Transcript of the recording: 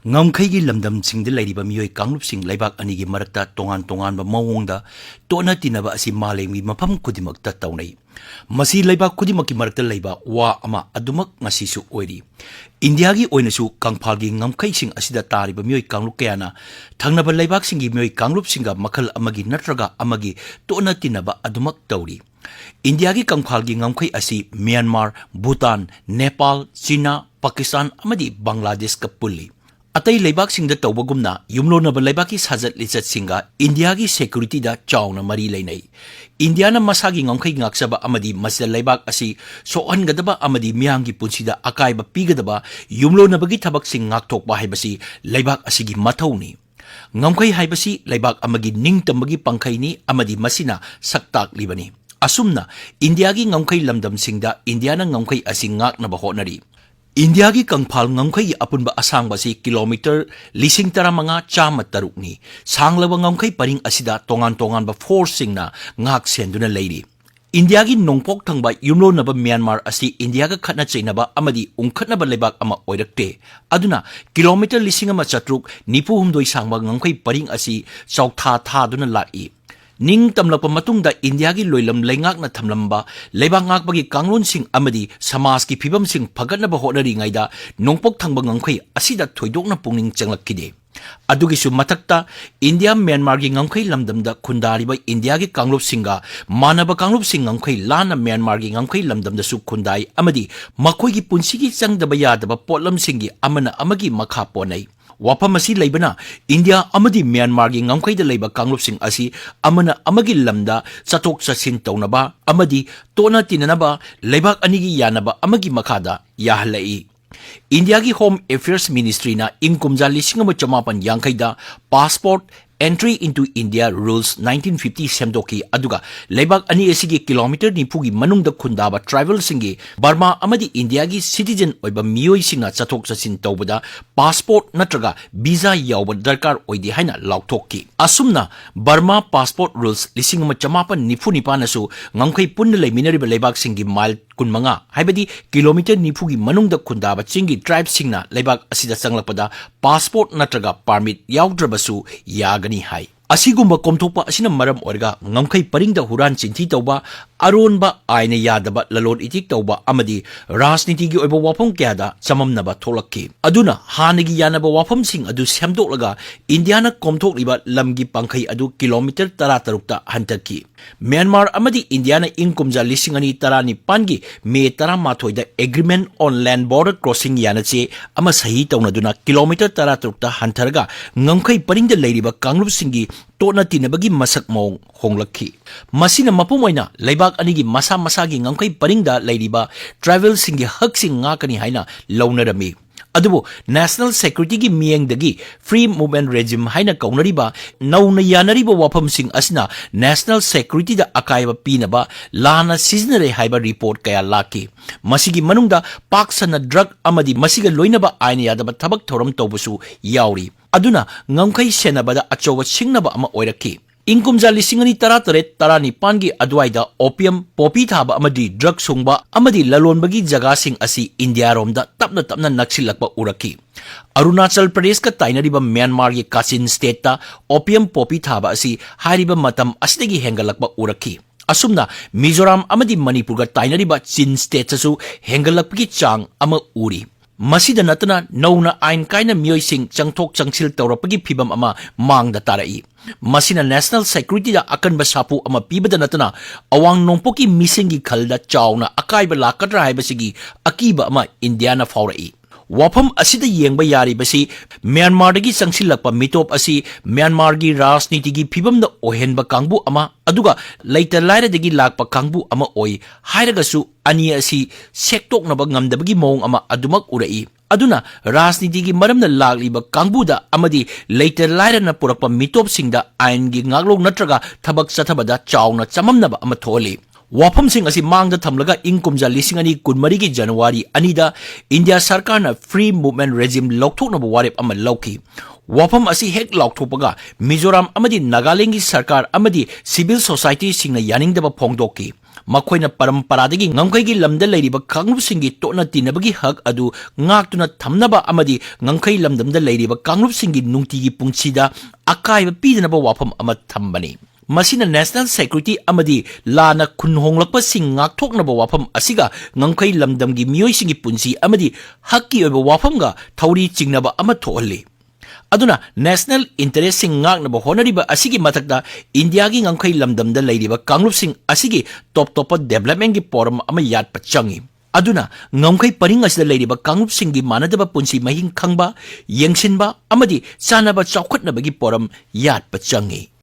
Ngamkhaigi lamdam singda lairiba miyoi kanglup sing laibak anigi marakta tongan ba mawongda tona tinaba asi malengmi mafam kudimakta taunai. Masi laibak kudimakki marakta laiba wa ama adumak ngasisu oiri. Indiagi oinasu kangphalgi ngamkhai sing asida tariba miyoi kanglup kayana thangnaba laibak singi miyoi kanglup singa makhal amagi natraga amagi tona tinaba adumak tauri. Indiagi kangphalgi ngamkhai asi Myanmar, Bhutan, Nepal, China, Pakistan amadi Bangladesh ka pulli. Atai laibak singda tawbagumna yumlonaba laibaki sajat lichat singa India gi security da chawna mari lainai. India na masagi ngangkai ngaksaba amadi masda laibak asi sohan gadaba amadi miyangi punsida akaiba pigadaba yumlonabagi thabak sing ngakthokpa haibasi laibak asigi mathawni. Ngangkai haibasi laibak amagi ningtambagi pangkhaini amadi masina saktak libani. Asumna India gi ngangkai lamdam singda India na ngangkai asi ngaknaba honari. India gi kangphal ngamkhai apunba asang basi kilometer lising taramanga chama tarukni sanglaba ngamkhai paring asida tongan ba force singna ngak senduna leiri. India gi nongpok thangba yumlo naba Myanmar asi India ga khatna chainaba amadi ungkhatnaba lebak ama oirakte aduna kilometer lising ama chatruk nipu humdoi sangba ngamkhai paring asi chautha tha duna lai. Ning tamlakpa matungda India gi loilam leingak na thamlamba leibak ngakbagi kanglon sing amadi samas ki phibam sing phagatnaba honari ngaida nongpok thangba ngangkhai asida thoidokna pungning changlakide. Adugi su mathakta India Myanmar gi ngangkhai lamdamda khundariba India gi kanglop singa manaba kanglop sing ngangkhai lana Myanmar gi ngangkhai lamdamda su khundai amadi makhoi gi punsi gi changdaba yadaba potlam singi amana amagi makha ponai. Wapam asi laibana India amadi Myanmar gi ngangkhai da laiba kanglop sing asi amana amagi lamda chatok chasin taunaba amadi tona tinanaba laibak anigi yanaba amagi makhada yahlai. India gi Home Affairs Ministry na ingkumja lisingama chamapan yangkhai da passport Entry into India Rules 1950 semdoki aduga laibak ani asigi kilometer nipugi manungda khundaba tribal singi Burma amadi India gi citizen oiba miyoi singa chathok chasin tawbada passport natraga visa yawba darkar oidi haina lauthokki. Asumna Burma passport rules lisingama chamapan nifu nipanasu ngangkhai punna leiminariba laibak singi mile kunmanga haibadi kilometer nifugi manungda khundaba chingi tribe singna laibak asida changlakpada passport natraga permit yawdrabasu yagani hai. Asigumba komthokpa asina maram orga ngamkhai paringda huran chinthi tawba aronba aina yadaba lalon itik tawba amadi rajniti gi oiba wafam kyada chamamnaba tholakki. Aduna hanagi yanaba wafam sing adu semdoklaga Indiana komthokliba lamgi pangkhai adu kilometer 13 ta hantakki. Myanmar amadi Indiana ingkumja lisingani tarani pangi me 13 da agreement on land border crossing yanache ama sahi tawnaduna kilometer 13 ta hantharga ngamkhai paringda leiriba kanglup singi tona tinabagi masak mong honglakhi. Masina mapumoina laibak anigi masa masagi ngangkai paringda lairiba travel singi hak sing ngakani haina launarami. Adubo national security gi miyengdagi free movement regime haina kaunariba nauna yanariba wafam sing asina national security da akaiba pinaba lana siznare haiba report kaya laki. Masigi manungda paksana drug amadi masiga loinaba aina yadaba tabak thoram tawbusu yauri. Aduna ngamkhai senabada achowa singnaba ama oiraki. Ingkumja lisingani tarani pangi adwaida opium popi thaba amadi drug sungba amadi lalonbagi jaga sing asi India romda tapna naksilakpa uraki. Arunachal Pradesh ka tainariba Myanmar gi Kachin state ta opium popi thaba asi hariba matam asdagi hengalakpa uraki. Asumna Mizoram amadi Manipur ka tainariba Chin state sasu hengalakpagi chang ama uri. Masida natana nauna ain kaina miyoi sing changthok changsil tawrapagi phibam ama mangda tarai. Masina national security da akan basapu ama pibada natana awang nongpoki misingi khalda chawna akaiba lakatra haibasigi akiba ama Indiana faurai. Wafam asida yengba yari basi Myanmar dagi changsilakpa mitop asi Myanmar gi rajniti gi phibamda ohenba kangbu ama aduga laita laira dagi lakpa kangbu ama oi hairagasu ani asi sektoknaba ngamdabagi mong ama adumak urai. Aduna rajniti gi maramna lakliba kangbuda amadi later laira na purakpa mitop singda ain gi ngaglong natraga thabak chathabada chawna chamamnaba ama tholi. ꯋꯥꯐꯝꯁꯤꯡ ꯑꯁꯤ ꯃꯥꯡꯗ ꯊꯝꯂꯒ ꯏꯪ ꯀꯨꯝꯖꯥ 2024ꯒꯤ January 2ꯗ India ꯁꯔꯀꯥꯔꯅ free movement regime ꯂꯧꯊꯣꯛꯅꯕ ꯋꯥꯔꯦꯞ ꯑꯃ ꯂꯧꯈꯤ꯫ ꯋꯥꯐꯝ ꯑꯁꯤ ꯍꯦꯛ ꯂꯥꯎꯊꯣꯛꯄꯒ ꯃꯤꯖꯣꯔꯥꯝ ꯑꯃꯗꯤ ꯅꯥꯒꯥꯂꯦꯟꯗꯒꯤ ꯁꯔꯀꯥꯔ ꯑꯃꯗꯤ ꯁꯤꯚꯤꯜ ꯁꯣꯁꯥꯏꯇꯤꯁꯤꯡꯅ ꯌꯥꯅꯤꯡꯗꯕ ꯐꯣꯡꯗꯣꯛꯈꯤ꯫ ꯃꯈꯣꯏꯅ ꯄꯔꯝꯄꯔꯥꯗꯒꯤ ꯉꯝꯈꯩꯒꯤ ꯂꯝꯗ ꯂꯩꯔꯤꯕ ꯀꯥꯡꯂꯨꯞꯁꯤꯡꯒꯤ ꯇꯣꯠꯅ ꯇꯤꯟꯅꯕꯒꯤ ꯍꯛ ꯑꯗꯨ ꯉꯥꯛꯇꯨꯅ ꯊꯝꯅꯕ ꯑꯃꯗꯤ ꯉꯝꯈꯩ ꯂꯝꯗꯝꯗ ꯂꯩꯔꯤꯕ ꯀꯥꯡꯂꯨꯞꯁꯤꯡꯒꯤ ꯅꯨꯡꯇꯤꯒꯤ ꯄꯨꯟꯁꯤꯗ ꯑꯀꯥꯏꯕ ꯄꯤꯗꯅꯕ ꯋꯥꯐꯝ ꯑꯃ ꯊꯝꯕꯅꯤ꯫ ꯃꯁꯤꯅ ꯅꯦꯁꯅꯦꯜ ꯁꯦꯀ꯭ꯌꯨꯔꯤꯇꯤ ꯑꯃꯗꯤ ꯂꯥꯟꯅ ꯈꯨꯟ ꯍꯣꯡꯂꯛꯄꯁꯤꯡ ꯉꯥꯛꯊꯣꯛꯅꯕ ꯋꯥꯐꯝ ꯑꯁꯤꯒ ꯉꯝꯈꯩ ꯂꯝꯗꯝꯒꯤ ꯃꯤꯑꯣꯏꯁꯤꯡꯒꯤ ꯄꯨꯟꯁꯤ ꯑꯃꯗꯤ ꯍꯛꯀꯤ ꯑꯣꯏꯕ ꯋꯥꯐꯝꯒ ꯊꯧꯔꯤ ꯆꯤꯡꯅꯕ ꯑꯃ ꯊꯣꯛꯍꯜꯂꯤ꯫ ꯑꯗꯨꯅ ꯅꯦꯁꯅꯦꯜ ꯏꯟꯇꯔꯦꯁꯁꯤꯡ ꯉꯥꯛꯅꯕ ꯍꯣꯠꯅꯔꯤꯕ ꯑꯁꯤꯒꯤ ꯃꯊꯛꯇ ꯏꯟꯗꯤꯌꯥꯒꯤ ꯉꯝꯈꯩ ꯂꯝꯗꯝꯗ ꯂꯩꯔꯤꯕ ꯀꯥꯡꯂꯨꯞꯁꯤꯡ ꯑꯁꯤꯒꯤ ꯇꯣꯞ ꯇꯣꯞꯄ ꯗꯦꯕꯂꯞꯃꯦꯟꯠꯀꯤ ꯄꯣꯔꯝ ꯑꯃ ꯌꯥꯠꯄ ꯆꯪꯏ꯫ ꯑꯗꯨꯅ ꯉꯝꯈꯩ ꯄꯔꯤꯡ ꯑꯁꯤꯗ ꯂꯩꯔꯤꯕ ꯀꯥꯡꯂꯨꯞꯁꯤꯡꯒꯤ ꯃꯥꯟꯅꯗꯕ ꯄꯨꯟꯁꯤ ꯃꯍꯤꯡ ꯈꯪꯕ, ꯌꯦꯡꯁꯤꯟꯕ ꯑꯃꯗꯤ ꯆꯥꯟꯅꯕ ꯆꯥꯎꯈꯠꯅꯕꯒꯤ ꯄꯣꯔꯝ ꯌꯥꯠꯄ ꯆꯪꯏ꯫